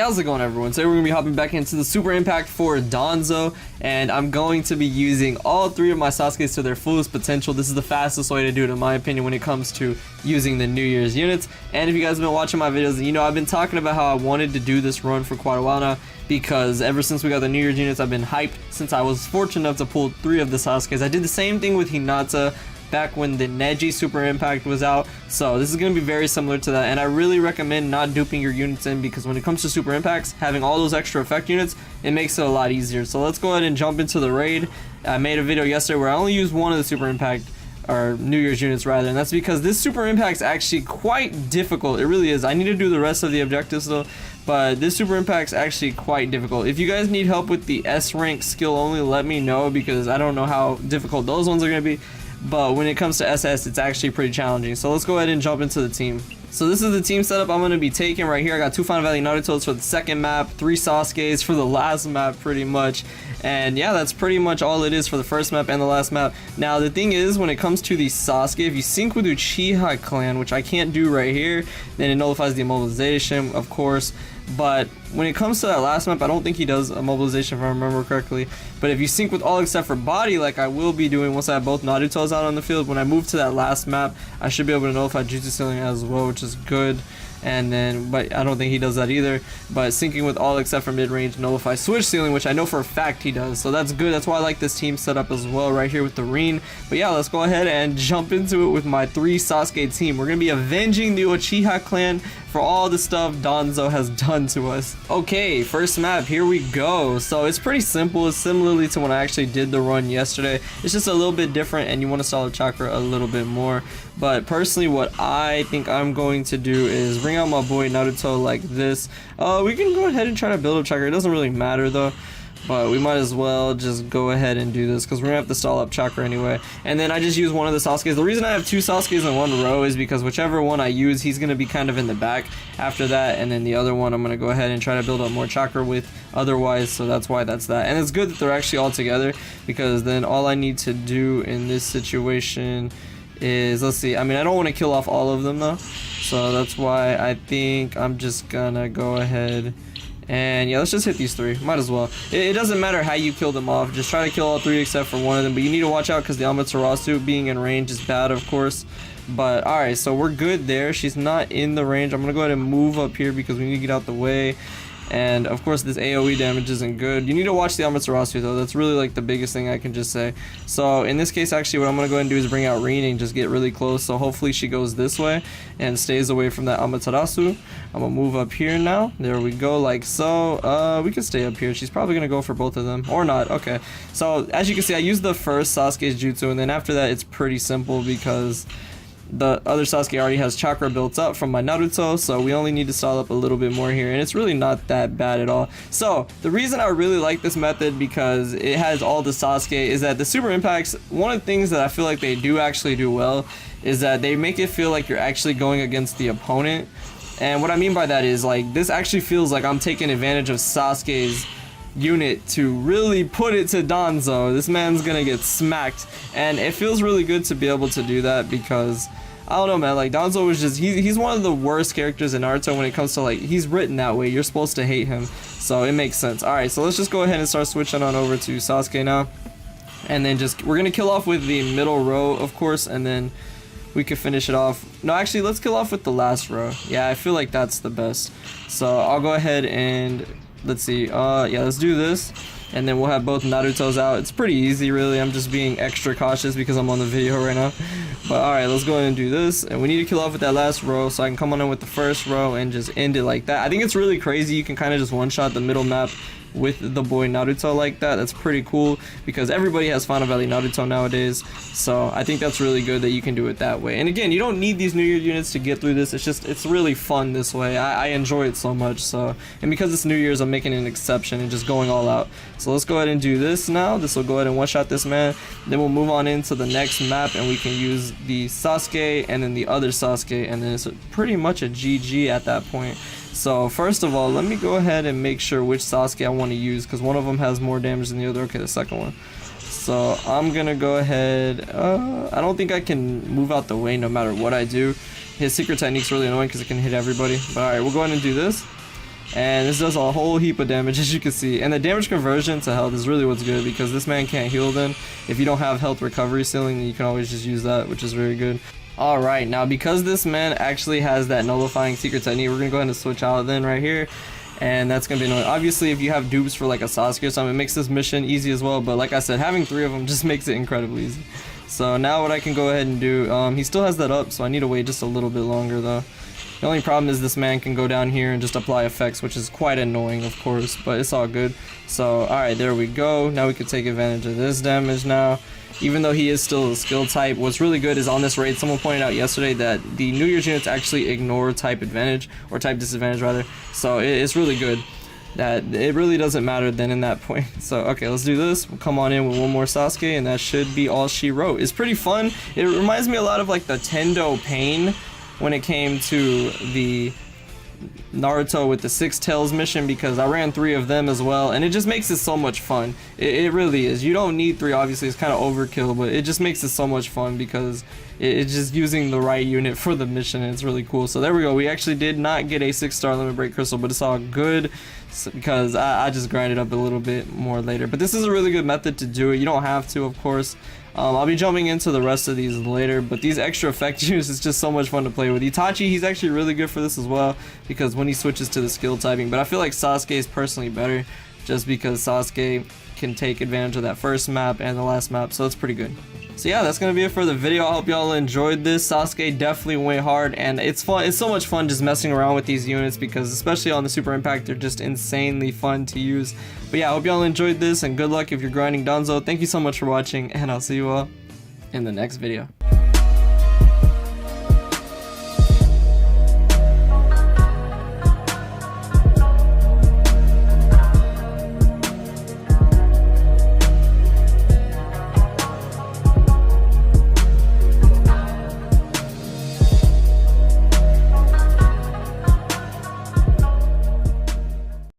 Yeah, how's it going, everyone? Today we're going to be hopping back into the Super Impact for Danzo, and I'm going to be using all 3 of my Sasukes to their fullest potential. This is the fastest way to do it, in my opinion, when it comes to using the New Year's units. And if you guys have been watching my videos, you know I've been talking about how I wanted to do this run for quite a while now, because ever since we got the New Year's units, I've been hyped since I was fortunate enough to pull 3 of the Sasukes. I did the same thing with Hinata back when the Neji Super Impact was out, so this is going to be very similar to that, and I really recommend not duping your units in, because when it comes to Super Impacts, having all those extra effect units, it makes it a lot easier. So let's go ahead and jump into the raid. I made a video yesterday where I only used one of the Super Impact, or New Year's units rather, and that's because this Super Impact is actually quite difficult. It really is. I need to do the rest of the objectives though, but this Super Impact is actually quite difficult. If you guys need help with the S rank skill only, let me know, because I don't know how difficult those ones are going to be. But when it comes to SS, it's actually pretty challenging. So let's go ahead and jump into the team. So this is the team setup I'm going to be taking right here. I got 2 Final Valley Narutos for the second map, 3 Sasukes for the last map pretty much. And yeah, that's pretty much all it is for the first map and the last map. Now the thing is, when it comes to the Sasuke, if you sync with Uchiha clan, which I can't do right here, then it nullifies the immobilization, of course. But when it comes to that last map, I don't think he does a mobilization if I remember correctly. But if you sync with all except for body, like I will be doing once I have both Narutos out on the field, when I move to that last map, I should be able to nullify Jutsu Ceiling as well, which is good. And then, but I don't think he does that either. But syncing with all except for mid-range nullify switch ceiling, which I know for a fact he does. So that's good. That's why I like this team setup as well right here with the Reen. But yeah, let's go ahead and jump into it with my 3 Sasuke team. We're going to be avenging the Uchiha clan for all the stuff Danzo has done to us. Okay, first map, here we go. So it's pretty simple. It's similarly to when I actually did the run yesterday. It's just a little bit different, and you want to solid chakra a little bit more. But personally, what I think I'm going to do is bring out my boy Naruto like this. We can go ahead and try to build up chakra. It doesn't really matter though, but we might as well just go ahead and do this, because we're gonna have to stall up chakra anyway. And then I just use one of the Sasukes. The reason I have 2 Sasukes in one row is because whichever one I use, he's gonna be kind of in the back after that, and then the other one I'm gonna go ahead and try to build up more chakra with otherwise. So that's why that's that. And it's good that they're actually all together, because then all I need to do in this situation is, let's see, I mean, I don't want to kill off all of them though, so that's why I think I'm just gonna go ahead and yeah, let's just hit these 3. Might as well. It doesn't matter how you kill them off, just try to kill all 3 except for one of them. But you need to watch out, because the Amaterasu being in range is bad, of course. But alright, so we're good there. She's not in the range. I'm gonna go ahead and move up here because we need to get out the way. And of course this AoE damage isn't good. You need to watch the Amaterasu though. That's really like the biggest thing I can just say. So in this case, actually what I'm going to go ahead and do is bring out Reen and just get really close. So hopefully she goes this way and stays away from that Amaterasu. I'm going to move up here now. There we go, like so. We can stay up here. She's probably going to go for both of them. Or not. Okay. So as you can see, I used the first Sasuke's jutsu, and then after that it's pretty simple, because the other Sasuke already has chakra built up from my Naruto, so we only need to stall up a little bit more here, and it's really not that bad at all. So the reason I really like this method, because it has all the Sasuke, is that the Super Impacts, one of the things that I feel like they do actually do well is that they make it feel like you're actually going against the opponent. And what I mean by that is, like, this actually feels like I'm taking advantage of Sasuke's unit to really put it to Danzo. This man's gonna get smacked, and it feels really good to be able to do that, because I don't know, man, like Danzo was just, he's one of the worst characters in Naruto when it comes to, like, he's written that way. You're supposed to hate him, so it makes sense. Alright, so let's just go ahead and start switching on over to Sasuke now, and then just, we're gonna kill off with the middle row, of course, and then we could finish it off. No, actually, let's kill off with the last row. Yeah, I feel like that's the best. So I'll go ahead and let's see, yeah, let's do this, and then we'll have both Narutos out. It's pretty easy, really. I'm just being extra cautious because I'm on the video right now. But alright, let's go ahead and do this, and we need to kill off with that last row, so I can come on in with the first row and just end it like that. I think it's really crazy. You can kind of just one-shot the middle map with the boy Naruto like that. That's pretty cool, because everybody has Final Valley Naruto nowadays, so I think that's really good that you can do it that way. And again, you don't need these New Year units to get through this. It's just, it's really fun this way. I enjoy it so much. So, and because it's New Year's, I'm making an exception and just going all out. So let's go ahead and do this now. This will go ahead and one-shot this man. Then we'll move on into the next map, and we can use the Sasuke and then the other Sasuke, and then it's pretty much a GG at that point. So first of all, let me go ahead and make sure which Sasuke I want to use, because one of them has more damage than the other. Okay, the second one. So I'm gonna go ahead, I don't think I can move out the way no matter what I do. His secret technique's really annoying because it can hit everybody. But alright, we'll go ahead and do this. and this does a whole heap of damage, as you can see. And the damage conversion to health is really what's good, because this man can't heal then. If you don't have health recovery ceiling, you can always just use that, which is very good. Alright, now because this man actually has that nullifying secret technique, we're gonna go ahead and switch out then right here. And that's gonna be annoying. Obviously, if you have dupes for like a Sasuke or something, it makes this mission easy as well. But like I said, having 3 of them just makes it incredibly easy. So now what I can go ahead and do, he still has that up, so I need to wait just a little bit longer though. The only problem is this man can go down here and just apply effects, which is quite annoying, of course, but it's all good. So, alright, there we go. Now we can take advantage of this damage now. Even though he is still a skill type, what's really good is on this raid, someone pointed out yesterday that the New Year's units actually ignore type advantage, or type disadvantage rather. So it's really good that it really doesn't matter then in that point. So okay, let's do this. We'll come on in with one more Sasuke, and that should be all she wrote. It's pretty fun. It reminds me a lot of like the Tendo Pain when it came to the Naruto with the 6 Tails mission, because I ran 3 of them as well, and it just makes it so much fun. It really is. You don't need 3, obviously, it's kind of overkill, but it just makes it so much fun because it's just using the right unit for the mission, and it's really cool. So there we go. We actually did not get a 6-star limit break crystal, but it's all good because I just grinded up a little bit more later. But this is a really good method to do it. You don't have to, of course. I'll be jumping into the rest of these later, but these extra effect use is just so much fun to play with. Itachi, he's actually really good for this as well, because when he switches to the skill typing, but I feel like Sasuke is personally better, just because Sasuke can take advantage of that first map and the last map, so it's pretty good. So yeah, that's gonna be it for the video. I hope y'all enjoyed this. Sasuke definitely went hard, and it's fun. It's so much fun just messing around with these units, because especially on the Super Impact, they're just insanely fun to use. But yeah, I hope y'all enjoyed this, and good luck if you're grinding Danzo. Thank you so much for watching, and I'll see you all in the next video.